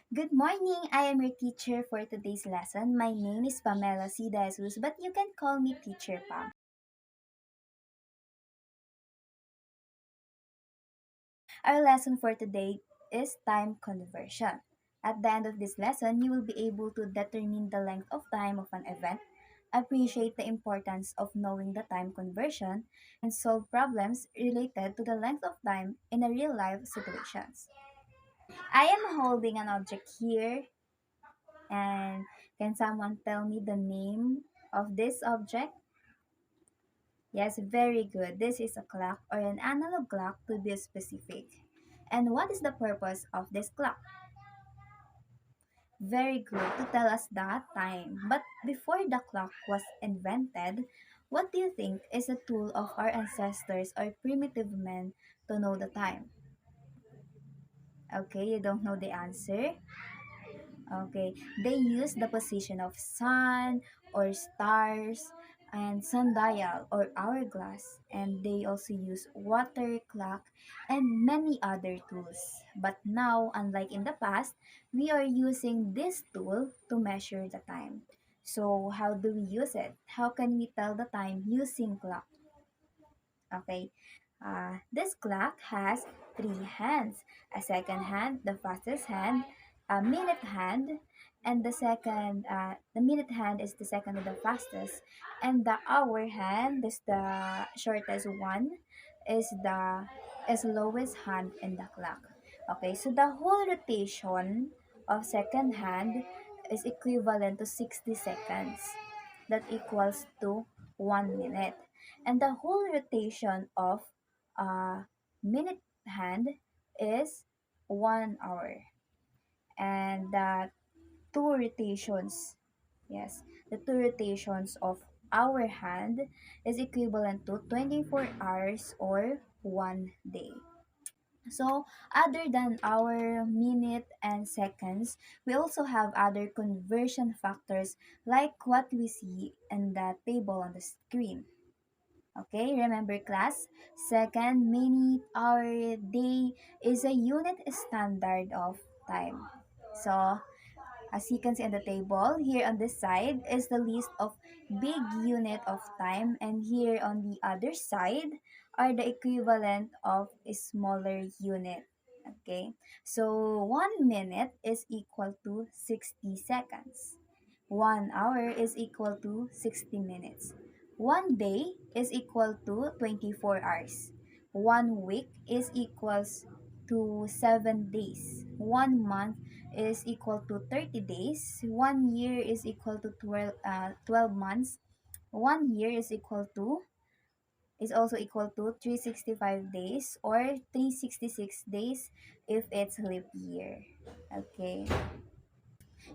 Good morning. I am your teacher for today's lesson. My name is Pamela C. Jesus, but you can call me Teacher Pam. Our lesson for today is time conversion. At the end of this lesson, you will be able to determine the length of time of an event, appreciate the importance of knowing the time conversion, and solve problems related to the length of time in a real life situations. I am holding an object here. And can someone tell me the name of this object? Yes, very good. This is a clock or an analog clock to be specific. And what is the purpose of this clock? Very good, to tell us the time. But before the clock was invented, what do you think is a tool of our ancestors or primitive men to know the time? Okay, you don't know the answer? Okay, they use the position of sun or stars and sundial or hourglass, and they also use water clock and many other tools. But now, unlike in the past, we are using this tool to measure the time. So, how do we use it? How can we tell the time using clock? Okay, this clock has three hands: a second hand, the fastest hand, a minute hand, and the minute hand is the second and the fastest, and the hour hand is the shortest one, is lowest hand in the clock. Okay, so the whole rotation of second hand is equivalent to 60 seconds. That equals to 1 minute. And the whole rotation of minute hand is 1 hour. And the two rotations, yes, the two rotations of our hand is equivalent to 24 hours or 1 day. So, other than our minute and seconds, we also have other conversion factors like what we see in the table on the screen. Okay, remember class? Second, minute, hour, day is a unit standard of time. So, as you can see on the table, here on this side is the list of big unit of time, and here on the other side are the equivalent of a smaller unit. Okay, so 1 minute is equal to 60 seconds. 1 hour is equal to 60 minutes. 1 day is equal to 24 hours. 1 week is equals to 7 days. 1 month is equal to 30 days. 1 year is equal to 12 months. 1 year is also equal to 365 days or 366 days if it's leap year. Okay.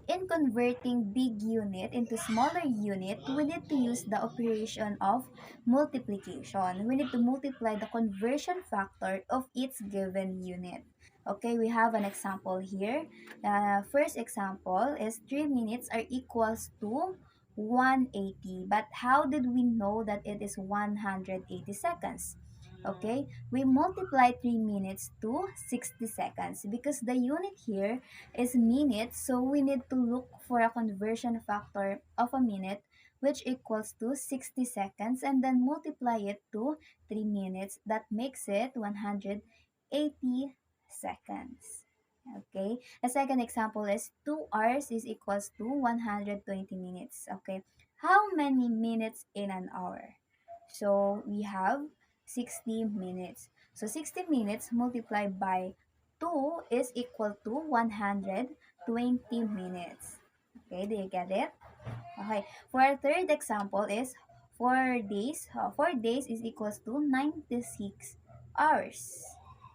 In converting big unit into smaller unit, we need to use the operation of multiplication. We need to multiply the conversion factor of each given unit. Okay, we have an example here. The first example is 3 minutes are equals to 180. But how did we know that it is 180 seconds? Okay, we multiply 3 minutes to 60 seconds because the unit here is minutes, so we need to look for a conversion factor of a minute which equals to 60 seconds and then multiply it to 3 minutes. That makes it 180 seconds. Okay, a second example is 2 hours is equals to 120 minutes. Okay, how many minutes in an hour? So we have 60 minutes. So 60 minutes multiplied by 2 is equal to 120 minutes. Okay, do you get it? Okay, for our third example is 4 days. 4 days is equals to 96 hours.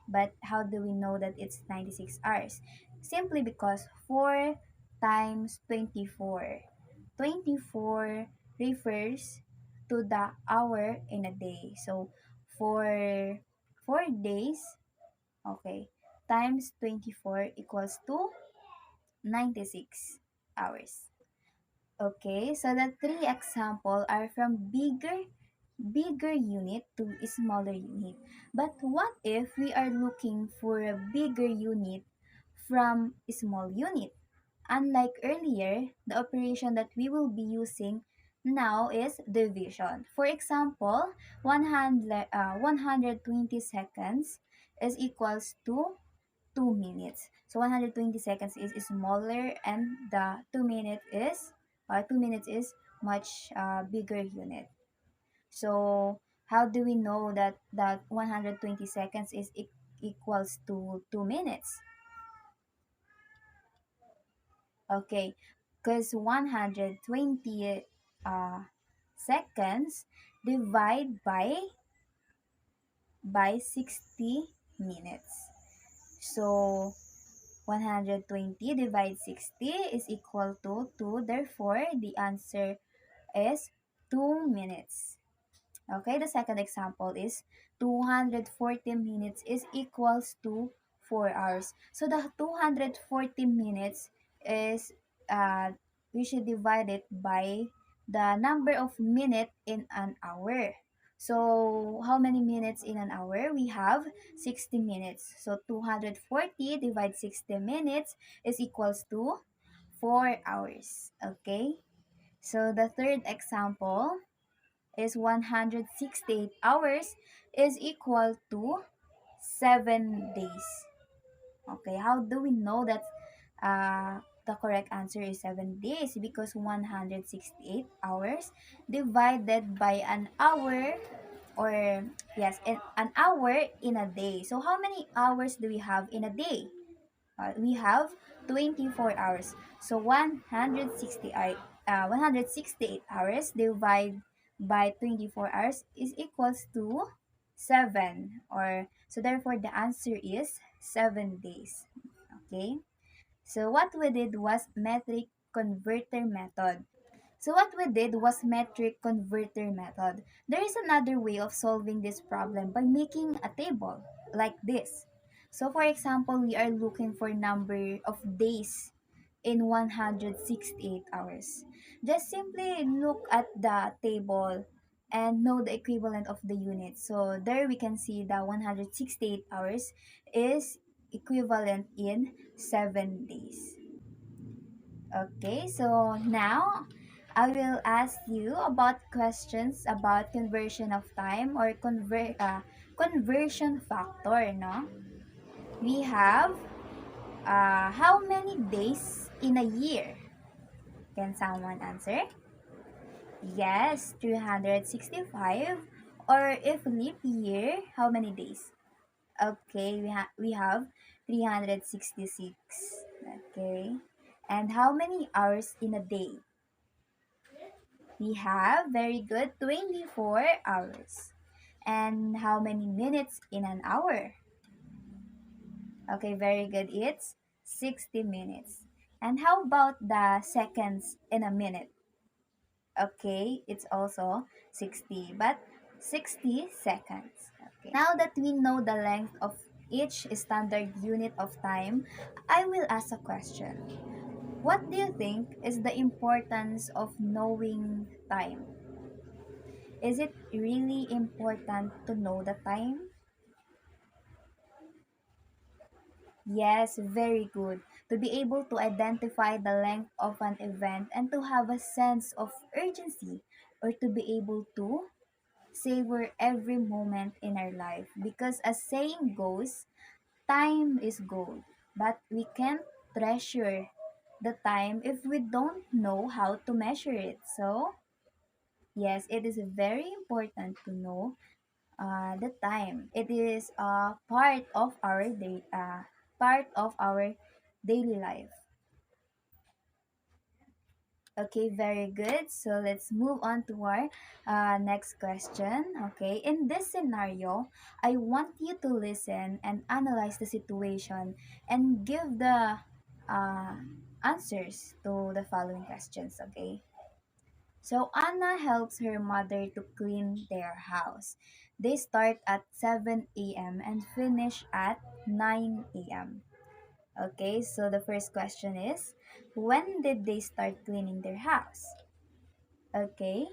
But how do we know that it's 96 hours? Simply because 4 times 24. 24 refers to the hour in a day. So, for 4 days, okay, times 24 equals to 96 hours. Okay, so the three example are from bigger unit to a smaller unit. But what if we are looking for a bigger unit from a small unit. Unlike earlier, the operation that we will be using now is division. For example, 120 seconds is equals to 2 minutes. So 120 seconds is smaller, and the 2 minutes is much bigger unit. So how do we know that 120 seconds is equals to 2 minutes? Okay, because 120 uh, seconds divide by 60 minutes. So 120 divided 60 is equal to 2. Therefore, the answer is 2 minutes. Okay, the second example is 240 minutes is equals to 4 hours. So the 240 minutes is, we should divide it by the number of minute in an hour. So how many minutes in an hour? We have 60 minutes. So 240 divided 60 minutes is equals to 4 hours. Okay? So the third example is 168 hours is equal to 7 days. Okay, how do we know that the correct answer is 7 days? Because 168 hours divided by an hour, or yes, an hour in a day. So how many hours do we have in a day? We have 24 hours. So 168 hours divided by 24 hours is equals to 7. Or so therefore the answer is 7 days. Okay? So what we did was metric converter method. There is another way of solving this problem by making a table like this. So for example, we are looking for number of days in 168 hours. Just simply look at the table and know the equivalent of the unit. So there we can see that 168 hours is equivalent in 7 days. Okay, so now I will ask you about questions about conversion of time, or conversion factor, no? We have how many days in a year? Can someone answer? Yes, 365. Or if leap year, how many days? Okay, we have 366. Okay. And how many hours in a day? We have, very good, 24 hours. And how many minutes in an hour? Okay, very good. It's 60 minutes. And how about the seconds in a minute? Okay, it's also 60, but 60 seconds. Okay. Now that we know the length of each standard unit of time, I will ask a question. What do you think is the importance of knowing time? Is it really important to know the time? Yes, very good. To be able to identify the length of an event and to have a sense of urgency, or to be able to savor every moment in our life. Because as saying goes, time is gold, but we can't treasure the time if we don't know how to measure it. So, yes, it is very important to know the time. It is part of our daily life. Okay, very good. So let's move on to our next question. Okay, in this scenario, I want you to listen and analyze the situation and give the uh, answers to the following questions. Okay. So Anna helps her mother to clean their house. They start at 7 a.m. and finish at 9 a.m. Okay, so the first question is, when did they start cleaning their house? Okay,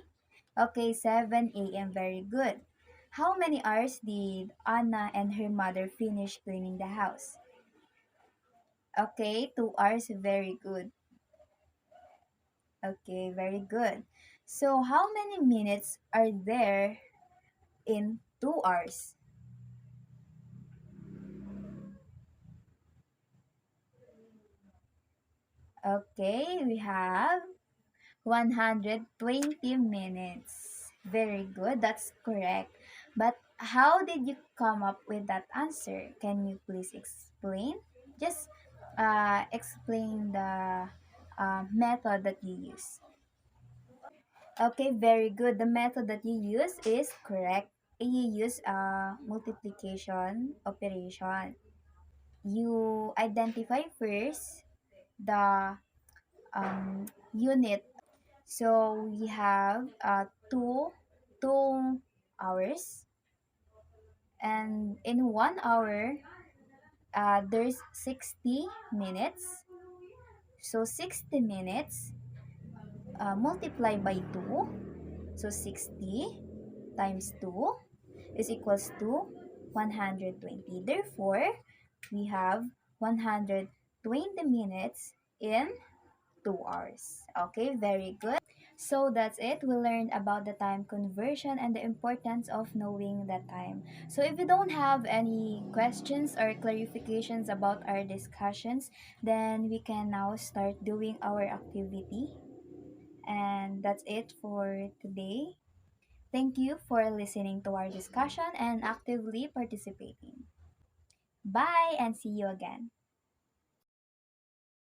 okay, 7 a.m. Very good. How many hours did Anna and her mother finish cleaning the house? Okay, 2 hours, very good. Okay, very good. So, how many minutes are there in 2 hours? Okay, we have 120 minutes. Very good, that's correct. But how did you come up with that answer? Can you please explain? Just explain the method that you use. Okay, very good. The method that you use is correct. You use multiplication operation. You identify first the unit. So we have two hours, and in 1 hour, there's 60 minutes. So 60 minutes multiplied by 2. So 60 times 2 is equals to 120. Therefore, we have 120 minutes in 2 hours. Okay, very good. So that's it. We learned about the time conversion and the importance of knowing the time. So if you don't have any questions or clarifications about our discussions, then we can now start doing our activity. And that's it for today. Thank you for listening to our discussion and actively participating. Bye and see you again.